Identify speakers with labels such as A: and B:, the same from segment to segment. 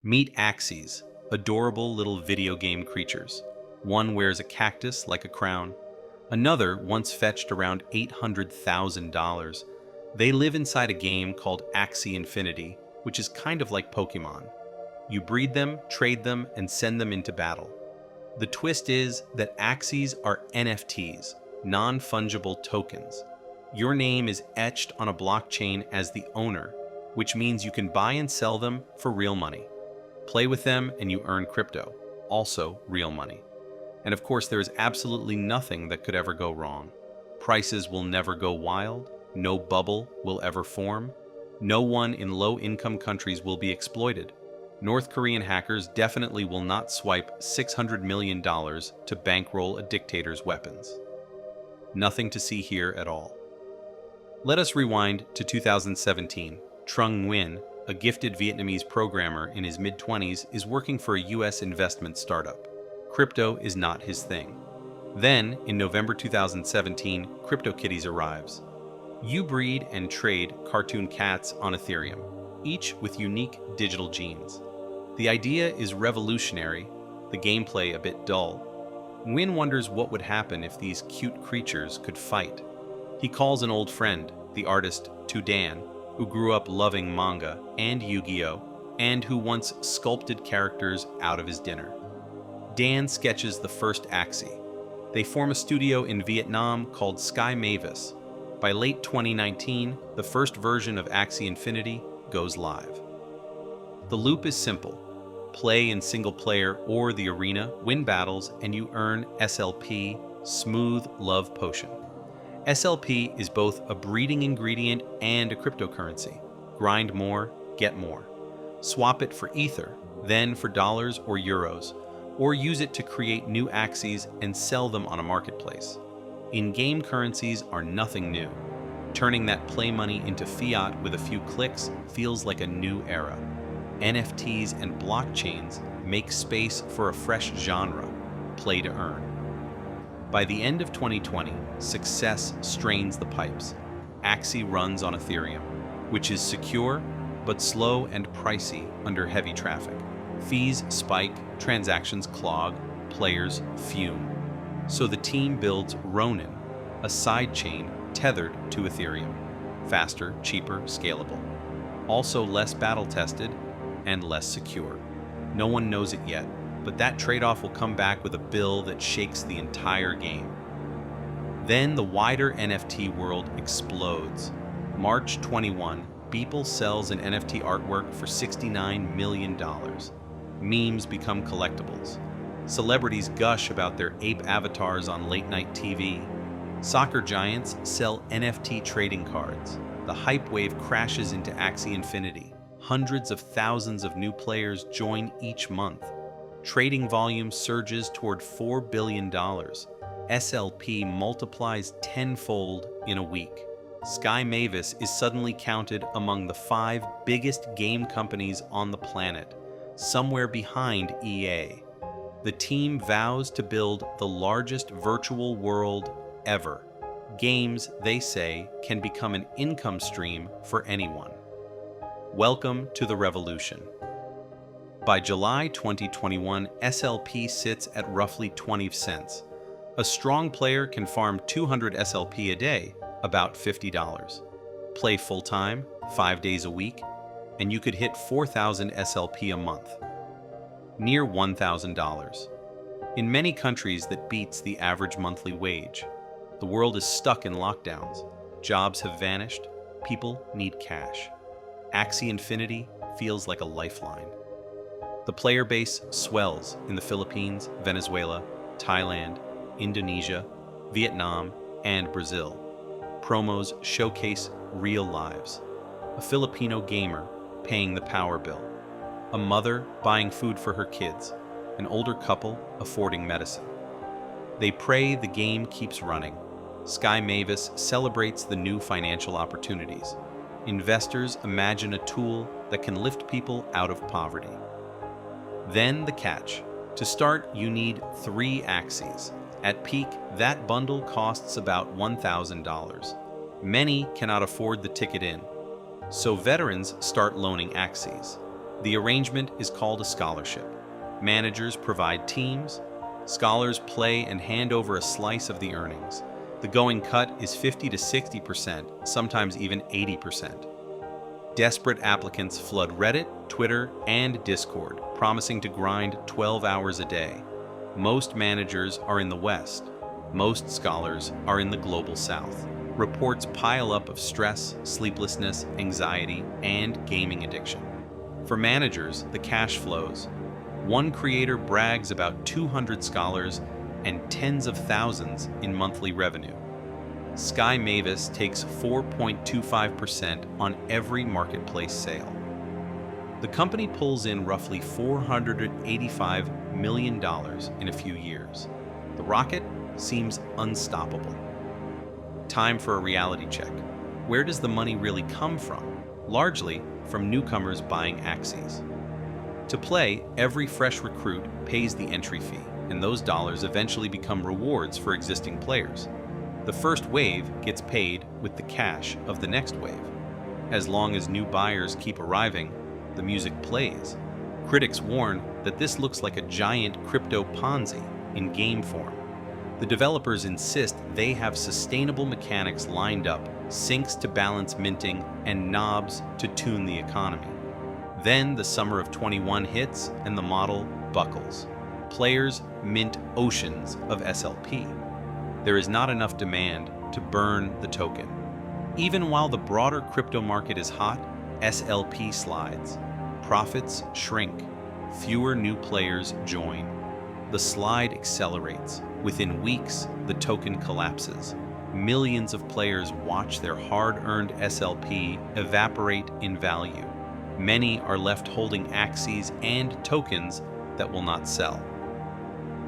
A: Meet Axies, adorable little video game creatures. One wears a cactus like a crown. Another once fetched around $800,000. They live inside a game called Axie Infinity, which is kind of like Pokemon. You breed them, trade them, and send them into battle. The twist is that Axies are NFTs, non-fungible tokens. Your name is etched on a blockchain as the owner, which means you can buy and sell them for real money. Play with them and you earn crypto, also real money. And of course, there is absolutely nothing that could ever go wrong. Prices will never go wild, no bubble will ever form, no one in low-income countries will be exploited. North Korean hackers definitely will not swipe $600 million to bankroll a dictator's weapons. Nothing to see here at all. Let us rewind to 2017. Trung Nguyen, a gifted Vietnamese programmer in his mid-20s, is working for a US investment startup. Crypto is not his thing. Then, in November 2017, CryptoKitties arrives. You breed and trade cartoon cats on Ethereum, each with unique digital genes. The idea is revolutionary, the gameplay a bit dull. Nguyen wonders what would happen if these cute creatures could fight. He calls an old friend, the artist Tu Dan, who grew up loving manga and Yu-Gi-Oh, and who once sculpted characters out of his dinner. Dan sketches the first Axie. They form a studio in Vietnam called Sky Mavis. By late 2019, the first version of Axie Infinity goes live. The loop is simple. Play in single player or the arena, win battles, and you earn SLP, Smooth Love Potion. SLP is both a breeding ingredient and a cryptocurrency. Grind more, get more. Swap it for Ether, then for dollars or euros, or use it to create new Axies and sell them on a marketplace. In-game currencies are nothing new. Turning that play money into fiat with a few clicks feels like a new era. NFTs and blockchains make space for a fresh genre, play to earn. By the end of 2020, success strains the pipes. Axie runs on Ethereum, which is secure but slow and pricey under heavy traffic. Fees spike, transactions clog, players fume. So the team builds Ronin, a sidechain tethered to Ethereum. Faster, cheaper, scalable. Also less battle-tested and less secure. No one knows it yet, but that trade-off will come back with a bill that shakes the entire game. Then the wider NFT world explodes. March 21, Beeple sells an NFT artwork for $69 million. Memes become collectibles. Celebrities gush about their ape avatars on late-night TV. Soccer giants sell NFT trading cards. The hype wave crashes into Axie Infinity. Hundreds of thousands of new players join each month. Trading volume surges toward $4 billion. SLP multiplies tenfold in a week. Sky Mavis is suddenly counted among the 5 biggest game companies on the planet, somewhere behind EA. The team vows to build the largest virtual world ever. Games, they say, can become an income stream for anyone. Welcome to the revolution. By July 2021, SLP sits at roughly 20 cents. A strong player can farm 200 SLP a day, about $50. Play full-time, 5 days a week, and you could hit 4,000 SLP a month. Near $1,000. In many countries, that beats the average monthly wage. The world is stuck in lockdowns. Jobs have vanished. People need cash. Axie Infinity feels like a lifeline. The player base swells in the Philippines, Venezuela, Thailand, Indonesia, Vietnam, and Brazil. Promos showcase real lives. A Filipino gamer paying the power bill. A mother buying food for her kids. An older couple affording medicine. They pray the game keeps running. Sky Mavis celebrates the new financial opportunities. Investors imagine a tool that can lift people out of poverty. Then the catch. To start, you need 3 Axies. At peak, that bundle costs about $1,000. Many cannot afford the ticket in, so veterans start loaning Axies. The arrangement is called a scholarship. Managers provide teams. Scholars play and hand over a slice of the earnings. The going cut is 50 to 60%, sometimes even 80%. Desperate applicants flood Reddit, Twitter, and Discord, promising to grind 12 hours a day. Most managers are in the West. Most scholars are in the global South. Reports pile up of stress, sleeplessness, anxiety, and gaming addiction. For managers, the cash flows. One creator brags about 200 scholars and tens of thousands in monthly revenue. Sky Mavis takes 4.25% on every marketplace sale. The company pulls in roughly $485 million in a few years. The rocket seems unstoppable. Time for a reality check. Where does the money really come from? Largely from newcomers buying Axies. To play, every fresh recruit pays the entry fee, and those dollars eventually become rewards for existing players. The first wave gets paid with the cash of the next wave. As long as new buyers keep arriving, the music plays. Critics warn that this looks like a giant crypto Ponzi in game form. The developers insist they have sustainable mechanics lined up, sinks to balance minting, and knobs to tune the economy. Then the summer of 21 hits and the model buckles. Players mint oceans of SLP. There is not enough demand to burn the token. Even while the broader crypto market is hot, SLP slides. Profits shrink. Fewer new players join. The slide accelerates. Within weeks, the token collapses. Millions of players watch their hard-earned SLP evaporate in value. Many are left holding Axies and tokens that will not sell.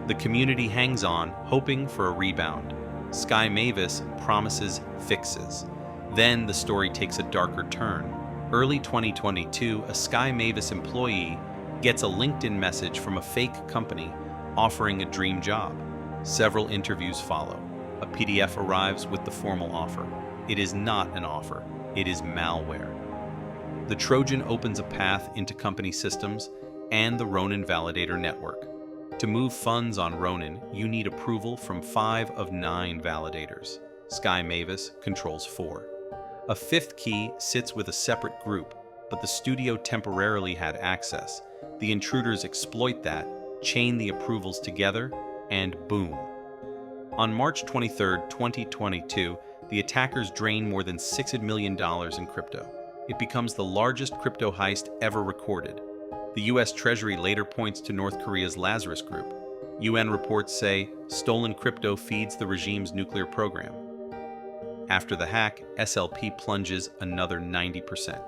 A: The community hangs on, hoping for a rebound. Sky Mavis promises fixes. Then the story takes a darker turn. Early 2022, a Sky Mavis employee gets a LinkedIn message from a fake company offering a dream job. Several interviews follow. A PDF arrives with the formal offer. It is not an offer. It is malware. The Trojan opens a path into company systems and the Ronin validator network. To move funds on Ronin, you need approval from 5 of 9 validators. Sky Mavis controls 4. A 5th key sits with a separate group, but the studio temporarily had access. The intruders exploit that, chain the approvals together, and boom. On March 23, 2022, the attackers drain more than $6 million in crypto. It becomes the largest crypto heist ever recorded. The US Treasury later points to North Korea's Lazarus Group. UN reports say stolen crypto feeds the regime's nuclear program. After the hack, SLP plunges another 90%.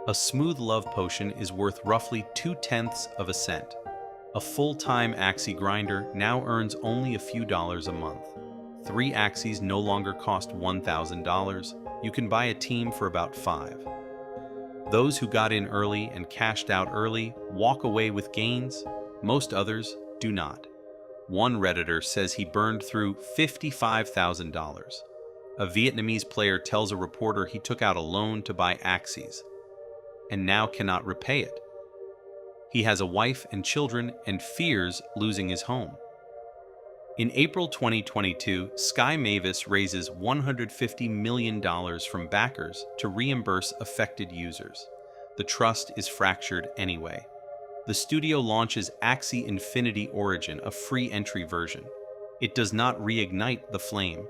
A: A smooth love potion is worth roughly 0.2 of a cent. A full-time Axie grinder now earns only a few dollars a month. 3 Axies no longer cost $1,000. You can buy a team for about 5. Those who got in early and cashed out early walk away with gains. Most others do not. One Redditor says he burned through $55,000. A Vietnamese player tells a reporter he took out a loan to buy Axies and now cannot repay it. He has a wife and children and fears losing his home. In April 2022, Sky Mavis raises $150 million from backers to reimburse affected users. The trust is fractured anyway. The studio launches Axie Infinity Origin, a free entry version. It does not reignite the flame.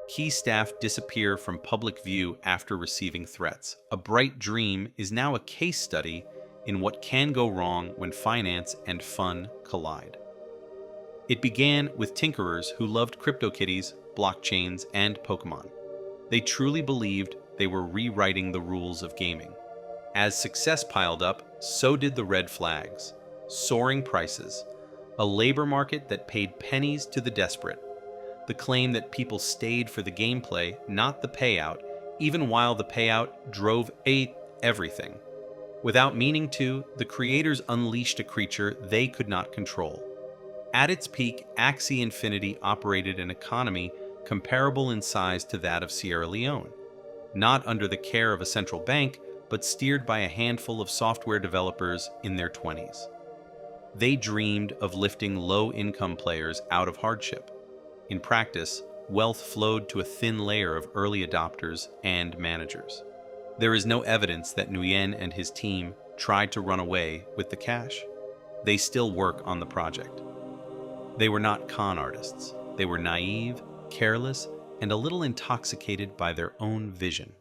A: Key staff disappear from public view after receiving threats. A bright dream is now a case study in what can go wrong when finance and fun collide. It began with tinkerers who loved CryptoKitties, blockchains, and Pokemon. They truly believed they were rewriting the rules of gaming. As success piled up, so did the red flags. Soaring prices, a labor market that paid pennies to the desperate, the claim that people stayed for the gameplay, not the payout, even while the payout drove everything. Without meaning to, the creators unleashed a creature they could not control. At its peak, Axie Infinity operated an economy comparable in size to that of Sierra Leone. Not under the care of a central bank, but steered by a handful of software developers in their 20s. They dreamed of lifting low-income players out of hardship. In practice, wealth flowed to a thin layer of early adopters and managers. There is no evidence that Nguyen and his team tried to run away with the cash. They still work on the project. They were not con artists. They were naive, careless, and a little intoxicated by their own vision.